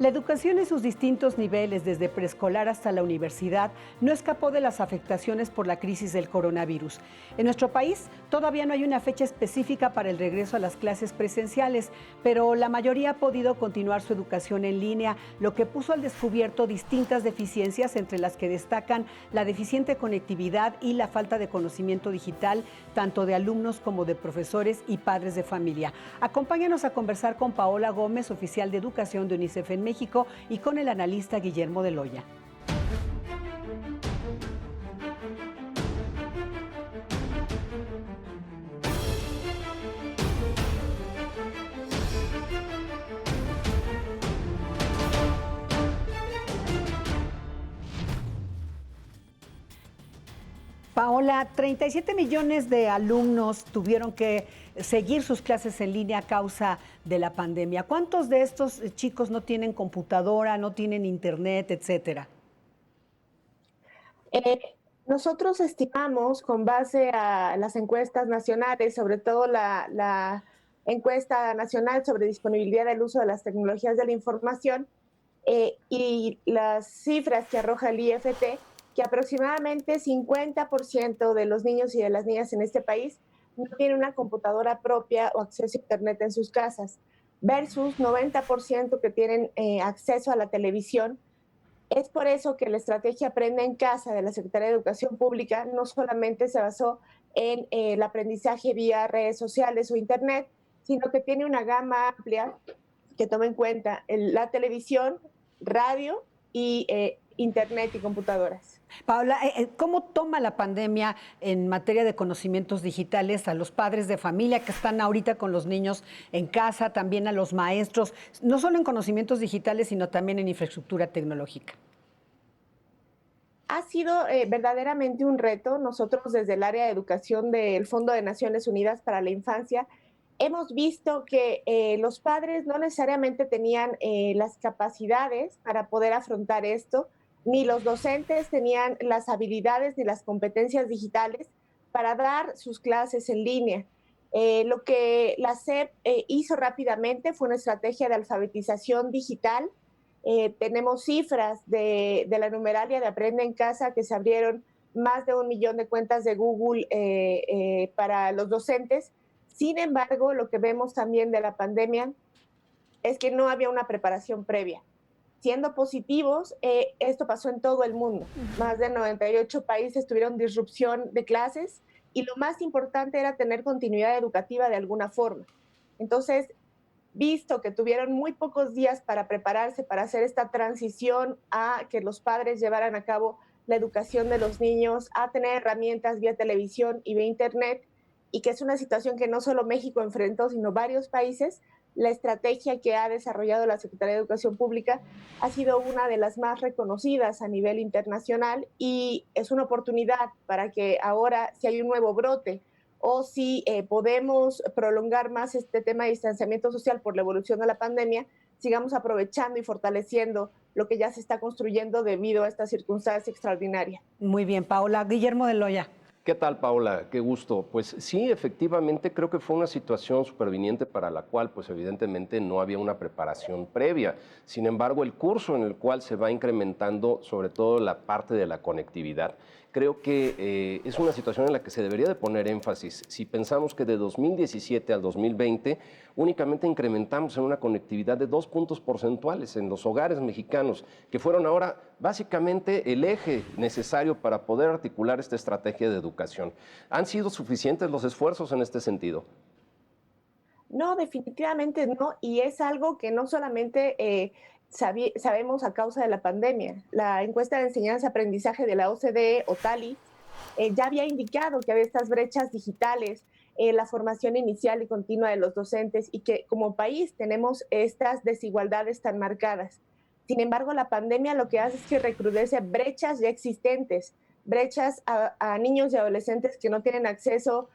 La educación en sus distintos niveles, desde preescolar hasta la universidad, no escapó de las afectaciones por la crisis del coronavirus. En nuestro país todavía no hay una fecha específica para el regreso a las clases presenciales, pero la mayoría ha podido continuar su educación en línea, lo que puso al descubierto distintas deficiencias, entre las que destacan la deficiente conectividad y la falta de conocimiento digital, tanto de alumnos como de profesores y padres de familia. Acompáñanos a conversar con Paola Gómez, oficial de educación de UNICEF en México, y con el analista Guillermo de Loya. Paola, 37 millones de alumnos tuvieron que seguir sus clases en línea a causa de la pandemia. ¿Cuántos de estos chicos no tienen computadora, no tienen internet, etcétera? Eh, Nosotros estimamos, con base a las encuestas nacionales, sobre todo la encuesta nacional sobre disponibilidad del uso de las tecnologías de la información, y las cifras que arroja el IFT, que aproximadamente 50% de los niños y de las niñas en este país no tienen una computadora propia o acceso a Internet en sus casas, versus 90% que tienen acceso a la televisión. Es por eso que la estrategia Aprende en Casa de la Secretaría de Educación Pública no solamente se basó en el aprendizaje vía redes sociales o Internet, sino que tiene una gama amplia que toma en cuenta la televisión, radio y Internet y computadoras. Paola, ¿cómo toma la pandemia en materia de conocimientos digitales a los padres de familia que están ahorita con los niños en casa, también a los maestros, no solo en conocimientos digitales, sino también en infraestructura tecnológica? Ha sido verdaderamente un reto. Nosotros desde el área de educación del Fondo de Naciones Unidas para la Infancia hemos visto que los padres no necesariamente tenían las capacidades para poder afrontar esto, ni los docentes tenían las habilidades ni las competencias digitales para dar sus clases en línea. Lo que la SEP hizo rápidamente fue una estrategia de alfabetización digital. Tenemos cifras de la numeralia de Aprende en Casa, que se abrieron más de 1 millón de cuentas de Google para los docentes. Sin embargo, lo que vemos también de la pandemia es que no había una preparación previa. Siendo positivos, esto pasó en todo el mundo. Más de 98 países tuvieron disrupción de clases, y lo más importante era tener continuidad educativa de alguna forma. Entonces, visto que tuvieron muy pocos días para prepararse, para hacer esta transición a que los padres llevaran a cabo la educación de los niños, a tener herramientas vía televisión y vía Internet, y que es una situación que no solo México enfrentó, sino varios países, la estrategia que ha desarrollado la Secretaría de Educación Pública ha sido una de las más reconocidas a nivel internacional, y es una oportunidad para que ahora, si hay un nuevo brote o si podemos prolongar más este tema de distanciamiento social por la evolución de la pandemia, sigamos aprovechando y fortaleciendo lo que ya se está construyendo debido a esta circunstancia extraordinaria. Muy bien, Paola. Guillermo de Loya. ¿Qué tal, Paula? Qué gusto. Pues sí, efectivamente, creo que fue una situación superviniente para la cual, pues evidentemente no había una preparación previa. Sin embargo, el curso en el cual se va incrementando, sobre todo la parte de la conectividad, creo que es una situación en la que se debería de poner énfasis. Si pensamos que de 2017 al 2020 únicamente incrementamos en una conectividad de 2 puntos porcentuales en los hogares mexicanos, que fueron ahora básicamente el eje necesario para poder articular esta estrategia de educación. ¿Han sido suficientes los esfuerzos en este sentido? No, definitivamente no, y es algo que no solamente sabemos a causa de la pandemia. La encuesta de enseñanza-aprendizaje de la OCDE o TALI ya había indicado que había estas brechas digitales, la formación inicial y continua de los docentes, y que como país tenemos estas desigualdades tan marcadas. Sin embargo, la pandemia lo que hace es que recrudece brechas ya existentes, brechas a niños y adolescentes que no tienen acceso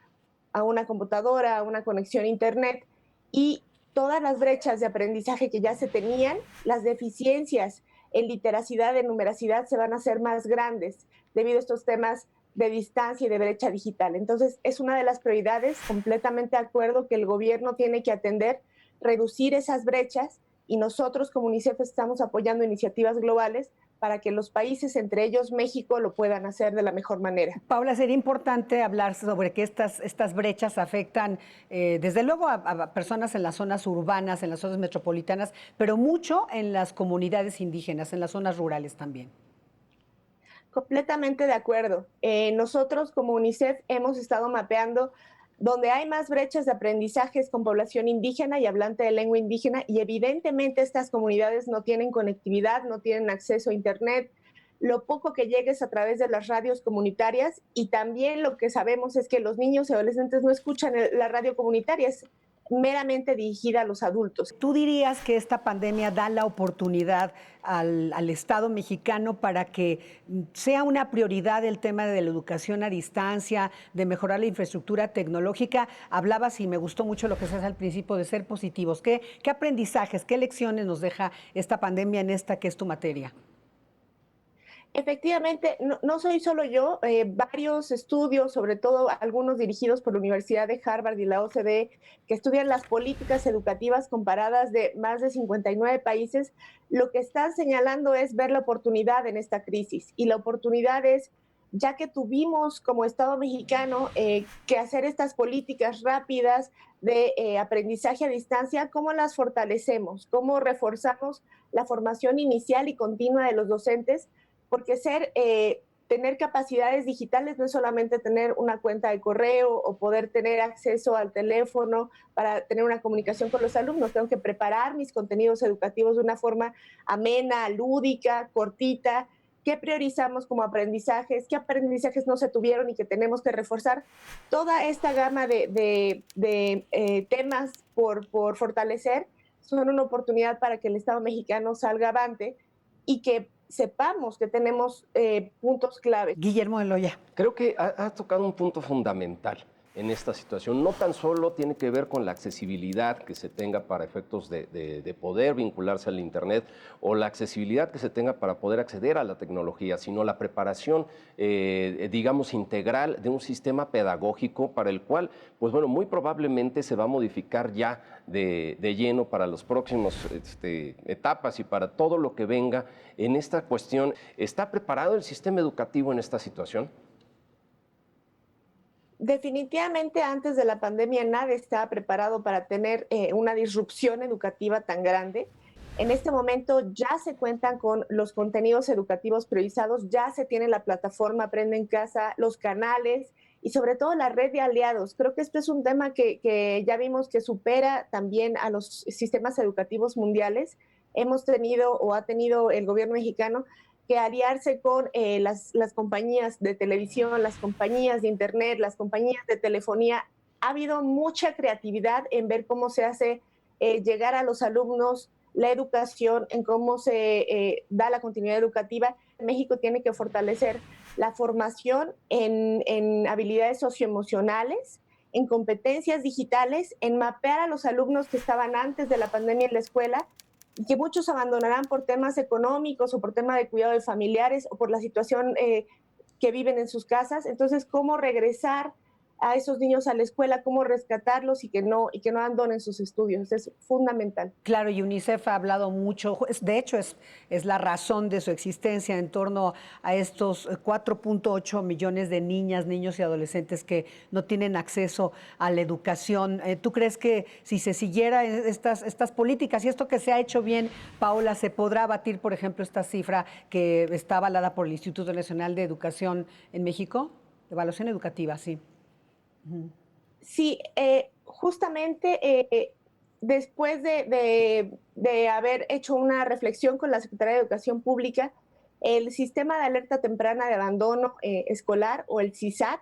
a una computadora, a una conexión a Internet, y todas las brechas de aprendizaje que ya se tenían, las deficiencias en literacidad, en numeracidad, se van a hacer más grandes debido a estos temas de distancia y de brecha digital. Entonces, es una de las prioridades, completamente de acuerdo, que el gobierno tiene que atender, reducir esas brechas, y nosotros como UNICEF estamos apoyando iniciativas globales para que los países, entre ellos México, lo puedan hacer de la mejor manera. Paula, sería importante hablar sobre que estas brechas afectan, desde luego, a personas en las zonas urbanas, en las zonas metropolitanas, pero mucho en las comunidades indígenas, en las zonas rurales también. Completamente de acuerdo. Nosotros como UNICEF hemos estado mapeando donde hay más brechas de aprendizajes con población indígena y hablante de lengua indígena, y evidentemente estas comunidades no tienen conectividad, no tienen acceso a Internet, lo poco que llegue es a través de las radios comunitarias, y también lo que sabemos es que los niños y adolescentes no escuchan la radio comunitaria, es meramente dirigida a los adultos. ¿Tú dirías que esta pandemia da la oportunidad al Estado mexicano para que sea una prioridad el tema de la educación a distancia, de mejorar la infraestructura tecnológica? Hablabas, y me gustó mucho lo que decías al principio, de ser positivos. ¿Qué aprendizajes, qué lecciones nos deja esta pandemia en esta que es tu materia? Efectivamente, no soy solo yo, varios estudios, sobre todo algunos dirigidos por la Universidad de Harvard y la OCDE, que estudian las políticas educativas comparadas de más de 59 países, lo que están señalando es ver la oportunidad en esta crisis. Y la oportunidad es, ya que tuvimos como Estado mexicano que hacer estas políticas rápidas de aprendizaje a distancia, ¿cómo las fortalecemos? ¿Cómo reforzamos la formación inicial y continua de los docentes? Porque tener capacidades digitales no es solamente tener una cuenta de correo o poder tener acceso al teléfono para tener una comunicación con los alumnos. Tengo que preparar mis contenidos educativos de una forma amena, lúdica, cortita. ¿Qué priorizamos como aprendizajes? ¿Qué aprendizajes no se tuvieron y que tenemos que reforzar? Toda esta gama de temas por fortalecer son una oportunidad para que el Estado mexicano salga avante y que sepamos que tenemos puntos clave. Guillermo Eloya. Creo que has tocado un punto fundamental en esta situación. No tan solo tiene que ver con la accesibilidad que se tenga para efectos de poder vincularse al Internet o la accesibilidad que se tenga para poder acceder a la tecnología, sino la preparación, digamos, integral de un sistema pedagógico para el cual, pues bueno, muy probablemente se va a modificar ya de lleno para las próximas etapas y para todo lo que venga en esta cuestión. ¿Está preparado el sistema educativo en esta situación? Definitivamente antes de la pandemia nadie estaba preparado para tener una disrupción educativa tan grande. En este momento ya se cuentan con los contenidos educativos priorizados, ya se tiene la plataforma Aprende en Casa, los canales y sobre todo la red de aliados. Creo que este es un tema que ya vimos que supera también a los sistemas educativos mundiales. Hemos tenido o ha tenido el gobierno mexicano que aliarse con las compañías de televisión, las compañías de internet, las compañías de telefonía. Ha habido mucha creatividad en ver cómo se hace llegar a los alumnos la educación, en cómo se da la continuidad educativa. México tiene que fortalecer la formación en habilidades socioemocionales, en competencias digitales, en mapear a los alumnos que estaban antes de la pandemia en la escuela y que muchos abandonarán por temas económicos o por tema de cuidado de familiares o por la situación que viven en sus casas. Entonces, ¿cómo regresar a esos niños a la escuela, cómo rescatarlos y que no abandonen sus estudios? Es fundamental. Claro, y UNICEF ha hablado mucho, de hecho es la razón de su existencia en torno a estos 4.8 millones de niñas, niños y adolescentes que no tienen acceso a la educación. ¿Tú crees que si se siguiera estas políticas y esto que se ha hecho bien, Paola, se podrá batir, por ejemplo, esta cifra que está avalada por el Instituto Nacional de Educación en México? Evaluación educativa, sí. Sí, justamente después de haber hecho una reflexión con la Secretaría de Educación Pública, el sistema de alerta temprana de abandono escolar o el CISAT,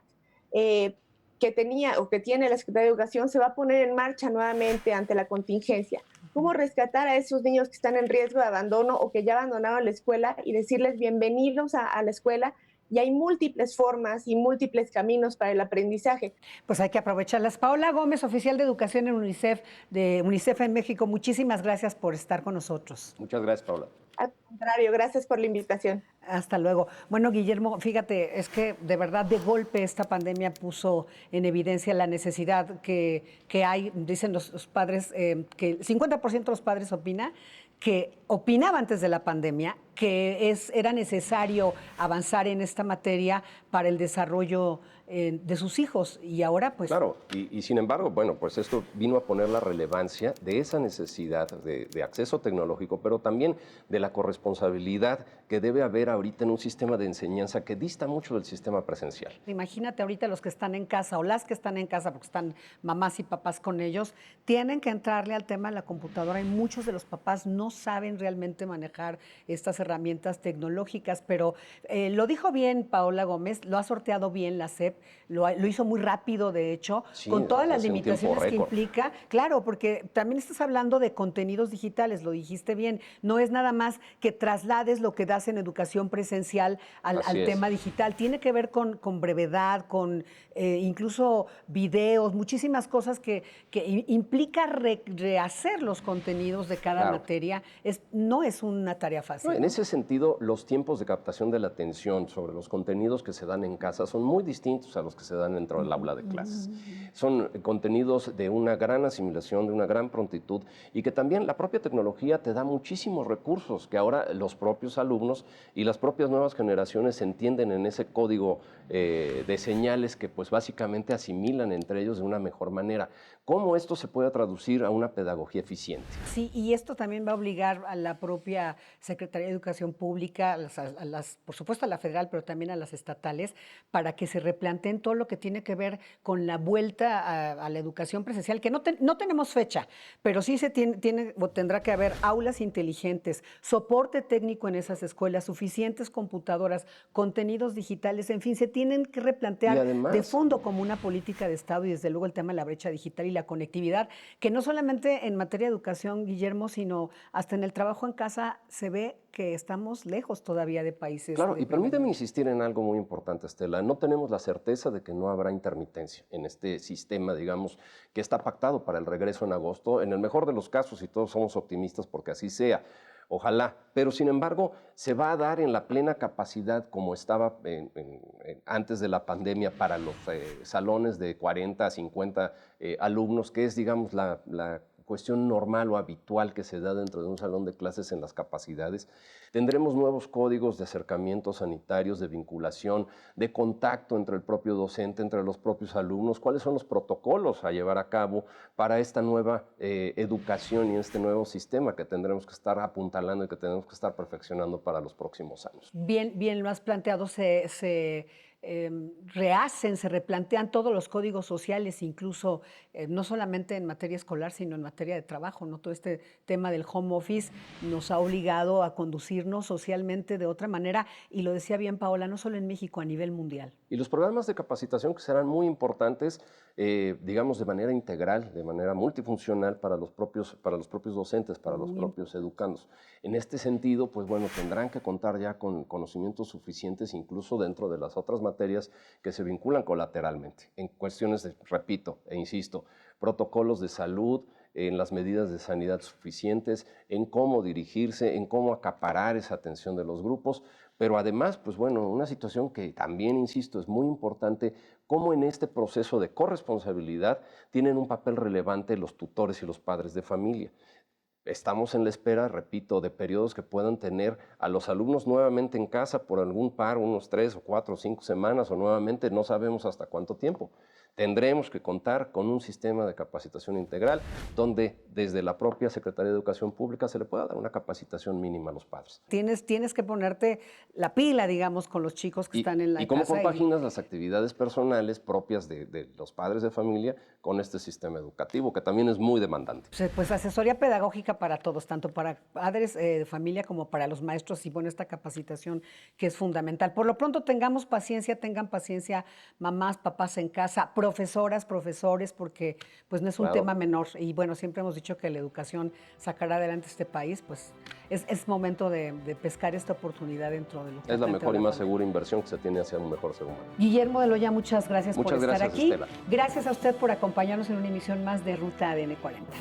que tenía o que tiene la Secretaría de Educación, se va a poner en marcha nuevamente ante la contingencia. ¿Cómo rescatar a esos niños que están en riesgo de abandono o que ya abandonaron la escuela y decirles bienvenidos a la escuela? y hay múltiples formas y múltiples caminos para el aprendizaje. Pues hay que aprovecharlas. Paola Gómez, oficial de educación en UNICEF, de UNICEF en México, muchísimas gracias por estar con nosotros. Muchas gracias, Paula. Al contrario, gracias por la invitación. Hasta luego. Bueno, Guillermo, fíjate, es que de verdad de golpe esta pandemia puso en evidencia la necesidad que hay, dicen los padres, que el 50% de los padres opinaba antes de la pandemia que era necesario avanzar en esta materia para el desarrollo de sus hijos y ahora pues... Claro, y sin embargo, bueno, pues esto vino a poner la relevancia de esa necesidad de acceso tecnológico, pero también de la corresponsabilidad que debe haber ahorita en un sistema de enseñanza que dista mucho del sistema presencial. Imagínate ahorita los que están en casa o las que están en casa, porque están mamás y papás con ellos, tienen que entrarle al tema de la computadora y muchos de los papás no saben realmente manejar estas herramientas tecnológicas, pero lo dijo bien Paola Gómez, lo ha sorteado bien la SEP, lo hizo muy rápido, de hecho, sí, con todas las limitaciones que implica. Claro, porque también estás hablando de contenidos digitales, lo dijiste bien, no es nada más que traslades lo que das en educación presencial al tema digital, tiene que ver con brevedad, con incluso videos, muchísimas cosas que implica rehacer los contenidos de cada materia, no es una tarea fácil. No, en ese sentido, los tiempos de captación de la atención sobre los contenidos que se dan en casa son muy distintos a los que se dan dentro del aula de clases. Son contenidos de una gran asimilación, de una gran prontitud y que también la propia tecnología te da muchísimos recursos que ahora los propios alumnos y las propias nuevas generaciones entienden en ese código de señales que pues básicamente asimilan entre ellos de una mejor manera. ¿Cómo esto se puede traducir a una pedagogía eficiente? Sí, y esto también va a obligar a la propia Secretaría de Educación Pública, por supuesto a la federal, pero también a las estatales, para que se replanteen todo lo que tiene que ver con la vuelta a la educación presencial, que no tenemos fecha, pero sí tendrá que haber aulas inteligentes, soporte técnico en esas escuelas, suficientes computadoras, contenidos digitales, en fin, se tienen que replantear además, de fondo como una política de Estado y desde luego el tema de la brecha digital y la conectividad, que no solamente en materia de educación, Guillermo, sino hasta en el trabajo en casa se ve que estamos lejos todavía de países. Claro, y permíteme insistir en algo muy importante, Estela. No tenemos la certeza de que no habrá intermitencia en este sistema, digamos, que está pactado para el regreso en agosto, en el mejor de los casos, y todos somos optimistas porque así sea. Ojalá, pero sin embargo se va a dar en la plena capacidad como estaba antes de la pandemia para los salones de 40 a 50 alumnos, que es, digamos, la cuestión normal o habitual que se da dentro de un salón de clases en las capacidades. Tendremos nuevos códigos de acercamiento sanitarios, de vinculación, de contacto entre el propio docente, entre los propios alumnos, cuáles son los protocolos a llevar a cabo para esta nueva educación y este nuevo sistema que tendremos que estar apuntalando y que tenemos que estar perfeccionando para los próximos años. Bien lo has planteado, rehacen, se replantean todos los códigos sociales, incluso no solamente en materia escolar, sino en materia de trabajo, ¿no? Todo este tema del home office nos ha obligado a conducirnos socialmente de otra manera, y lo decía bien Paola, no solo en México, a nivel mundial. Y los programas de capacitación que serán muy importantes, digamos, de manera integral, de manera multifuncional para los propios docentes, para los propios educandos. En este sentido, pues bueno, tendrán que contar ya con conocimientos suficientes, incluso dentro de las otras materias que se vinculan colateralmente, en cuestiones de, repito e insisto, protocolos de salud, en las medidas de sanidad suficientes, en cómo dirigirse, en cómo acaparar esa atención de los grupos, pero además, pues bueno, una situación que también, insisto, es muy importante, cómo en este proceso de corresponsabilidad tienen un papel relevante los tutores y los padres de familia. Estamos en la espera, repito, de periodos que puedan tener a los alumnos nuevamente en casa por algún par, unos 3 o 4 o 5 semanas, o nuevamente no sabemos hasta cuánto tiempo. Tendremos que contar con un sistema de capacitación integral donde desde la propia Secretaría de Educación Pública se le pueda dar una capacitación mínima a los padres. Tienes que ponerte la pila, digamos, con los chicos que están en la casa. ¿Y cómo compaginas las actividades personales propias de los padres de familia con este sistema educativo, que también es muy demandante? Pues asesoría pedagógica para todos, tanto para padres de familia como para los maestros, y bueno, esta capacitación que es fundamental. Por lo pronto tengan paciencia mamás, papás en casa, profesoras, profesores, porque pues no es un Claro. tema menor. Y bueno, siempre hemos dicho que la educación sacará adelante este país, pues es momento de pescar esta oportunidad dentro de lo que Es la ha planteado mejor y más pandemia. segura inversión que se tiene hacia un mejor ser humano. Guillermo de Loya, muchas gracias Muchas por estar gracias, aquí. Estela. Gracias a usted por acompañarnos en una emisión más de Ruta ADN 40.